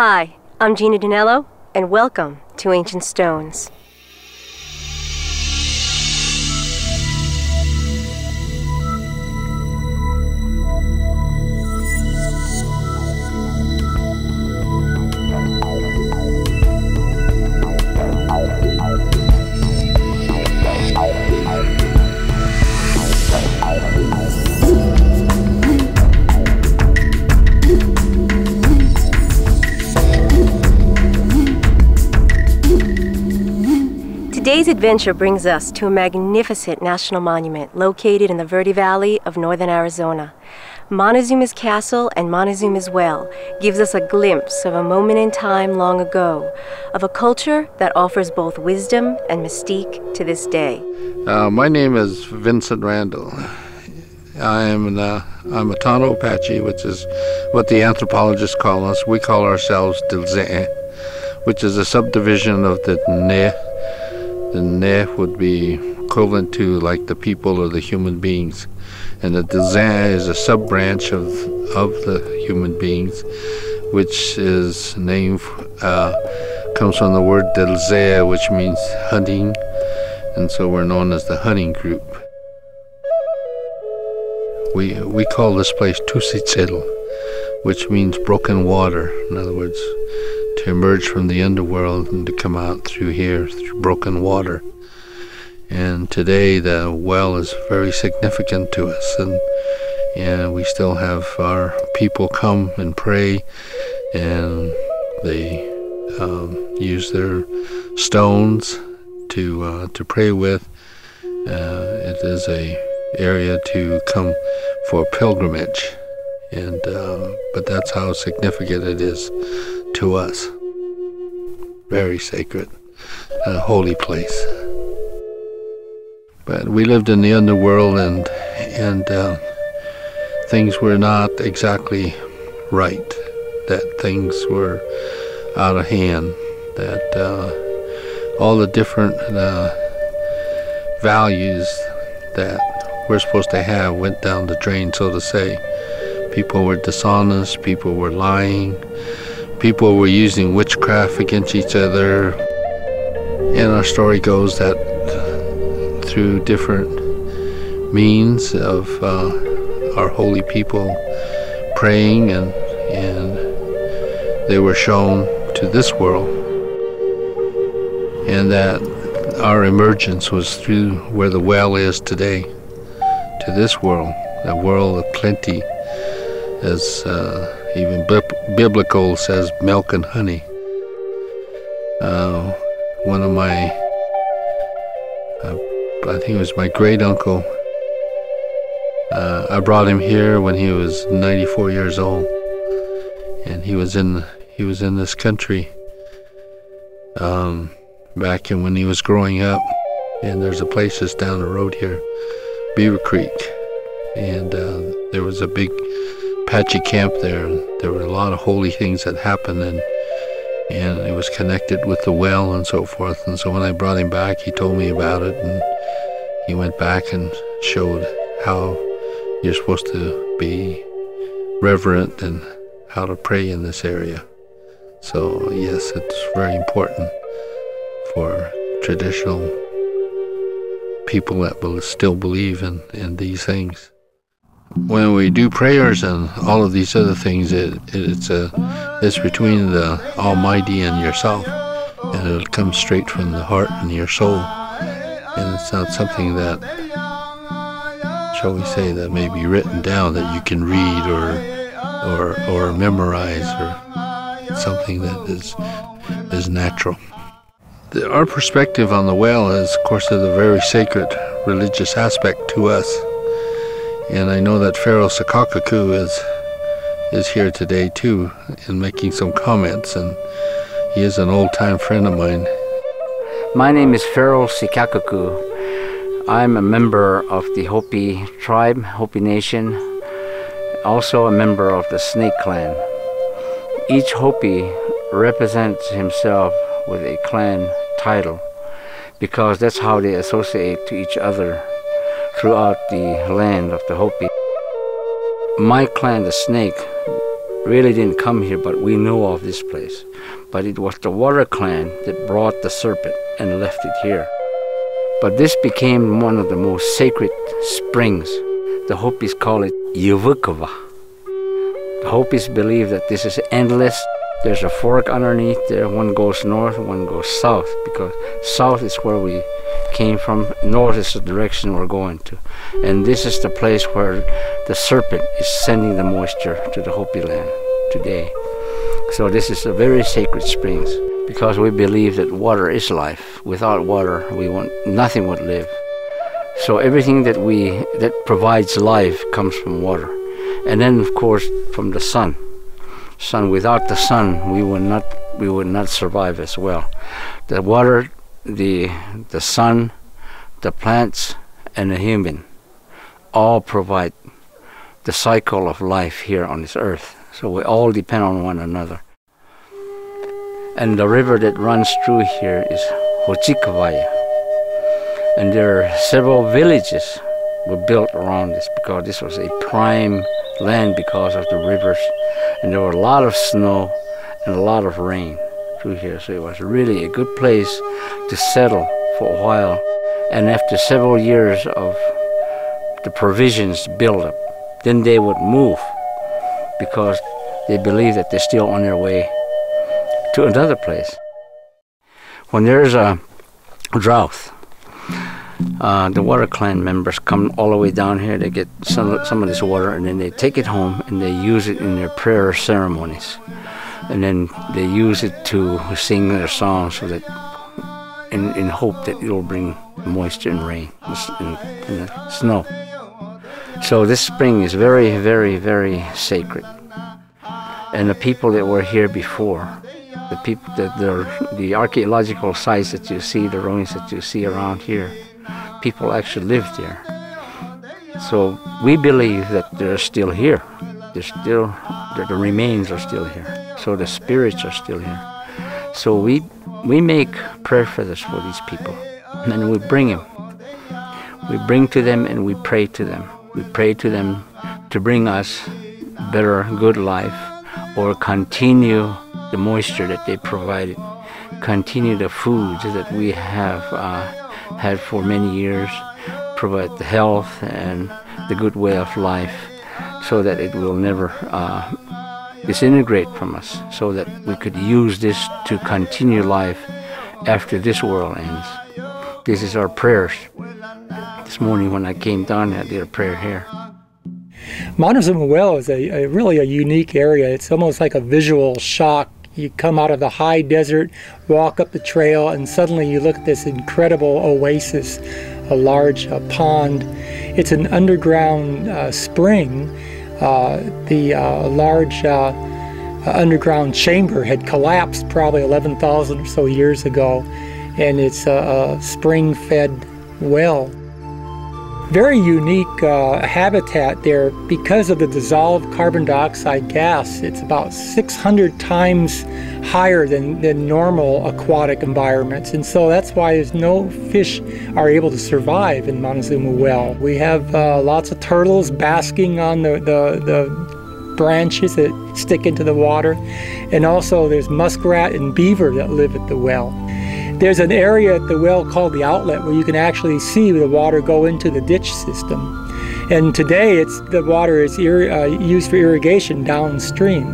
Hi, I'm Gina Dinello, and welcome to Ancient Stones. Today's adventure brings us to a magnificent national monument located in the Verde Valley of northern Arizona. Montezuma's Castle and Montezuma's Well gives us a glimpse of a moment in time long ago, of a culture that offers both wisdom and mystique to this day. My name is Vincent Randall. I'm a Tano Apache, which is what the anthropologists call us. We call ourselves Dilzeh, which is a subdivision of the Ne. The Ne would be equivalent to like the people or the human beings. And the Dilzeh is a sub-branch of the human beings, which is named, comes from the word Dilzeh, which means hunting. And so we're known as the hunting group. We call this place Tusitzil, which means broken water. In other words, to emerge from the underworld and to come out through here, through broken water. And today the well is very significant to us, and we still have our people come and pray, and they use their stones to pray with. It is a area to come for pilgrimage, and but that's how significant it is to us. Very sacred, a holy place. But we lived in the underworld, and things were not exactly right. That things were out of hand. That all the different values that we're supposed to have went down the drain, so to say. People were dishonest. People were lying. People were using witchcraft against each other. And our story goes that through different means of our holy people praying, and they were shown to this world. And that our emergence was through where the well is today, to this world, a world of plenty, as even biblical says, milk and honey. One of my, I think it was my great uncle, I brought him here when he was 94 years old, and he was in this country back in when he was growing up. And there's a place just down the road here, Beaver Creek, and there was a big Apache camp there. There were a lot of holy things that happened, and it was connected with the well and so forth. And so when I brought him back, he told me about it, and he went back and showed how you're supposed to be reverent and how to pray in this area. So yes, it's very important for traditional people that will still believe in these things. When we do prayers and all of these other things, it's between the Almighty and yourself, and it'll come straight from the heart and your soul. And it's not something that, shall we say, that may be written down that you can read or memorize, or something that is natural. Our perspective on the well is, of course, there's a very sacred religious aspect to us. And I know that Pharaoh Sikakaku is here today too, and making some comments, and he is an old-time friend of mine. My name is Pharaoh Sikakaku. I'm a member of the Hopi tribe, Hopi Nation, also a member of the Snake Clan. Each Hopi represents himself with a clan title, because that's how they associate to each other throughout the land of the Hopi. My clan, the Snake, really didn't come here, but we know of this place. But it was the Water Clan that brought the serpent and left it here. But this became one of the most sacred springs. The Hopis call it Yuvukava. The Hopis believe that this is endless. There's a fork underneath there. One goes north, one goes south, because south is where we came from, north is the direction we're going to. And this is the place where the serpent is sending the moisture to the Hopi land today. So this is a very sacred springs, because we believe that water is life. Without water, nothing would live. So everything that provides life comes from water. And then, of course, from the sun. Without the sun, we would not survive as well. The water, the sun, the plants, and the human all provide the cycle of life here on this earth. So we all depend on one another. And the river that runs through here is Hochikavaya. And there are several villages were built around this, because this was a prime land because of the rivers. And there were a lot of snow and a lot of rain through here. So it was really a good place to settle for a while. And after several years of the provisions build up, then they would move, because they believe that they're still on their way to another place. When there's a drought, the Water Clan members come all the way down here. They get some of this water, and then they take it home and they use it in their prayer ceremonies. And then they use it to sing their songs, so that in hope that it will bring moisture and rain and the snow. So this spring is very, very, very sacred. And the people that were here before, the archaeological sites that you see, the ruins that you see around here, people actually lived there. So we believe that they're still here. The remains are still here. So the spirits are still here. So we make prayer feathers for these people, and we bring them. We bring to them and we pray to them. We pray to them to bring us better, good life, or continue the moisture that they provided, continue the food that we have had for many years, provide the health and the good way of life, so that it will never disintegrate from us, so that we could use this to continue life after this world ends. This is our prayers. This morning when I came down, I did a prayer here. Montezuma Well is really a unique area. It's almost like a visual shock. You come out of the high desert, walk up the trail, and suddenly you look at this incredible oasis, a large pond. It's an underground spring. The large underground chamber had collapsed probably 11,000 or so years ago, and it's a spring-fed well. Very unique habitat there because of the dissolved carbon dioxide gas. It's about 600 times higher than normal aquatic environments, and so that's why no fish are able to survive in Montezuma Well. We have lots of turtles basking on the branches that stick into the water, and also there's muskrat and beaver that live at the well. There's an area at the well called the outlet where you can actually see the water go into the ditch system. And today the water is used for irrigation downstream.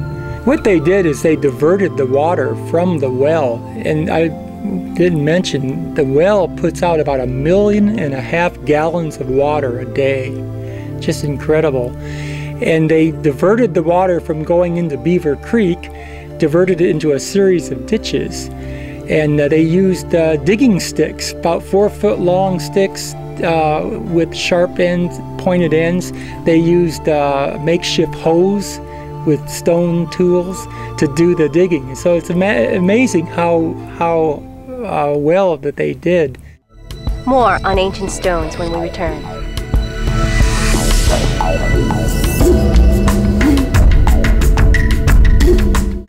What they did is they diverted the water from the well. And I didn't mention, the well puts out about 1.5 million gallons of water a day. Just incredible. And they diverted the water from going into Beaver Creek, diverted it into a series of ditches. And they used digging sticks, about 4-foot long sticks with sharp ends, pointed ends. They used makeshift hose with stone tools to do the digging. So it's amazing how well that they did. More on ancient stones when we return.